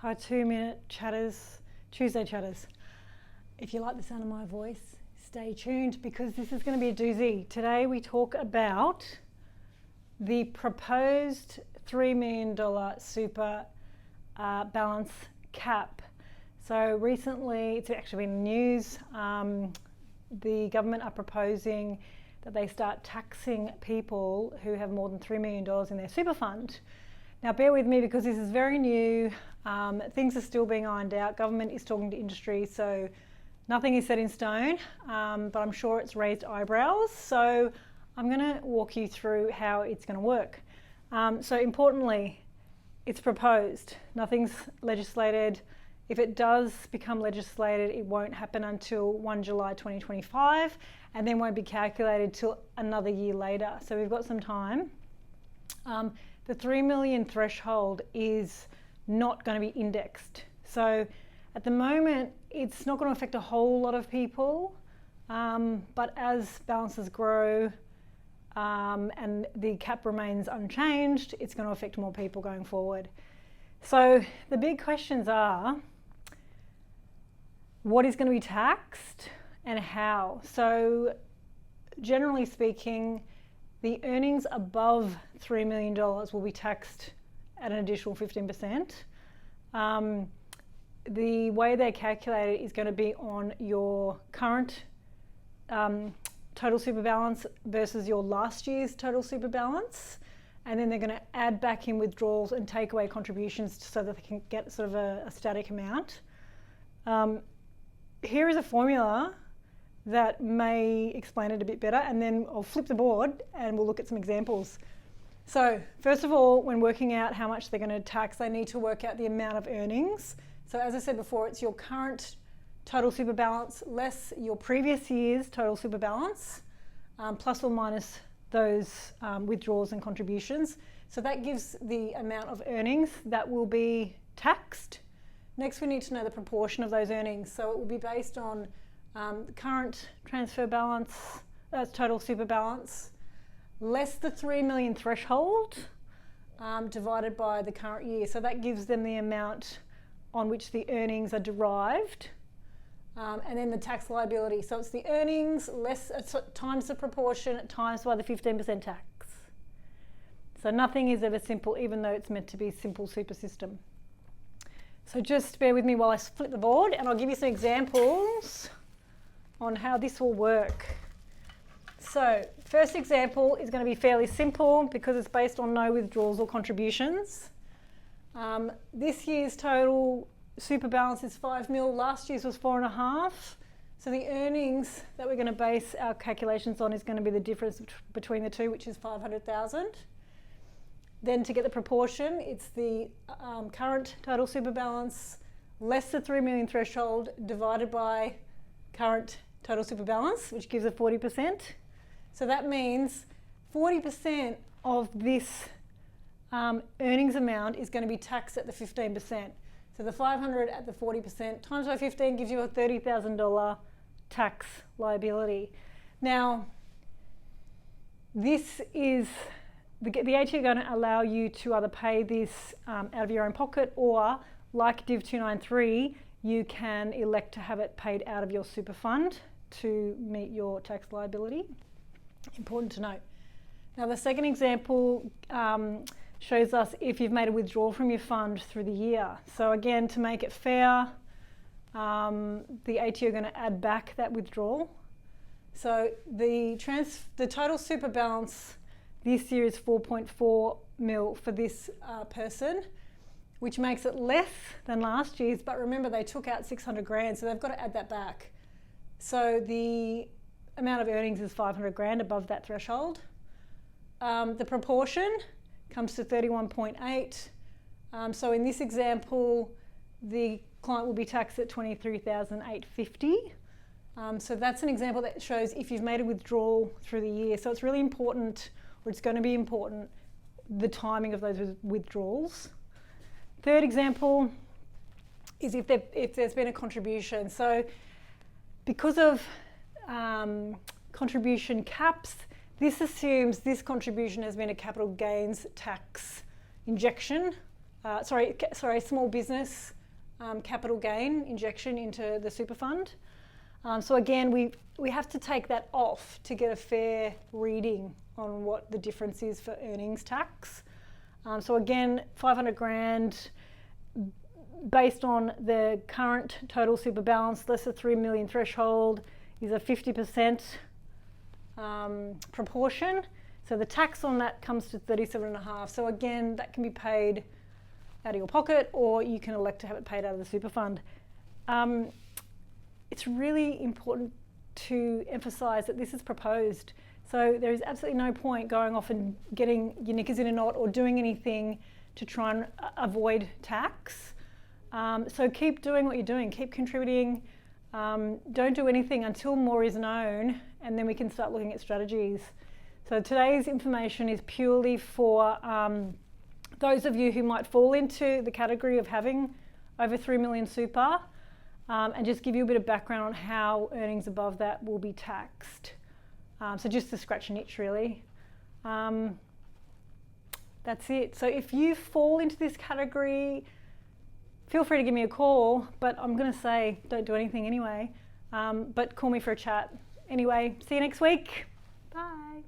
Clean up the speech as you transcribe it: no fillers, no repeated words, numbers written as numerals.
Hi 2-minute chatters, Tuesday chatters. If you like the sound of my voice, stay tuned because this is going to be a doozy. Today we talk about the proposed $3 million super balance cap. So recently, it's actually been in the news, the government are proposing that they start taxing people who have more than $3 million in their super fund. Now bear with me because this is very new, things are still being ironed out, government is talking to industry, so nothing is set in stone, but I'm sure it's raised eyebrows, so I'm going to walk you through how it's going to work. So importantly, it's proposed, nothing's legislated. If it does become legislated, it won't happen until 1 July 2025 and then won't be calculated till another year later, so we've got some time. The 3 million threshold is not going to be indexed. So at the moment, it's not going to affect a whole lot of people, but as balances grow and the cap remains unchanged, it's going to affect more people going forward. So the big questions are, what is going to be taxed and how? So generally speaking, the earnings above $3 million will be taxed at an additional 15%. The way they calculate it is going to be on your current total super balance versus your last year's total super balance. And then they're going to add back in withdrawals and take away contributions so that they can get sort of a static amount. Here is a formula that may explain it a bit better, and then I'll flip the board and we'll look at some examples. So first of all, when working out how much they're going to tax, they need to work out the amount of earnings. So as I said before, it's your current total super balance less your previous year's total super balance, plus or minus those withdrawals and contributions. So that gives the amount of earnings that will be taxed. Next, we need to know the proportion of those earnings. So it will be based on the current transfer balance, that's total super balance, less the 3 million threshold divided by the current year. So that gives them the amount on which the earnings are derived, and then the tax liability. So it's the earnings less times the proportion times by the 15% tax. So nothing is ever simple, even though it's meant to be a simple super system. So just bear with me while I flip the board and I'll give you some examples on how this will work. So first example is going to be fairly simple because it's based on no withdrawals or contributions. This year's total super balance is 5 mil, last year's was 4.5. So the earnings that we're going to base our calculations on is going to be the difference between the two, which is 500,000. Then to get the proportion, it's the current total super balance less the 3 million threshold divided by current total super balance, which gives a 40%. So that means 40% of this earnings amount is going to be taxed at the 15%. So the 500 at the 40% times by 15 gives you a $30,000 tax liability. Now, this is the ATO are going to allow you to either pay this out of your own pocket, or like Div 293, you can elect to have it paid out of your super fund to meet your tax liability. Important to note. Now the second example shows us if you've made a withdrawal from your fund through the year. So again, to make it fair, the ATO are going to add back that withdrawal. So the total super balance this year is 4.4 mil for this person, which makes it less than last year's, but remember they took out 600 grand, so they've got to add that back. So the amount of earnings is 500 grand above that threshold. The proportion comes to 31.8. So in this example, the client will be taxed at 23,850. So that's an example that shows if you've made a withdrawal through the year. So it's really important, or it's going to be important, the timing of those withdrawals. Third example is if there's been a contribution. So because of contribution caps, this assumes this contribution has been a capital gains tax injection small business capital gain injection into the super fund. So again, we have to take that off to get a fair reading on what the difference is for earnings tax. So again, 500 grand based on the current total super balance less a 3 million threshold is a 50% proportion. So the tax on that comes to 37.5. So again, that can be paid out of your pocket, or you can elect to have it paid out of the super fund. It's really important to emphasise that this is proposed. So there is absolutely no point going off and getting your knickers in a knot or doing anything to try and avoid tax. So keep doing what you're doing, keep contributing. Don't do anything until more is known, and then we can start looking at strategies. So today's information is purely for those of you who might fall into the category of having over 3 million super, and just give you a bit of background on how earnings above that will be taxed. So just to scratch an itch, really. That's it. So if you fall into this category, feel free to give me a call, but I'm going to say don't do anything anyway. But call me for a chat. Anyway, see you next week. Bye.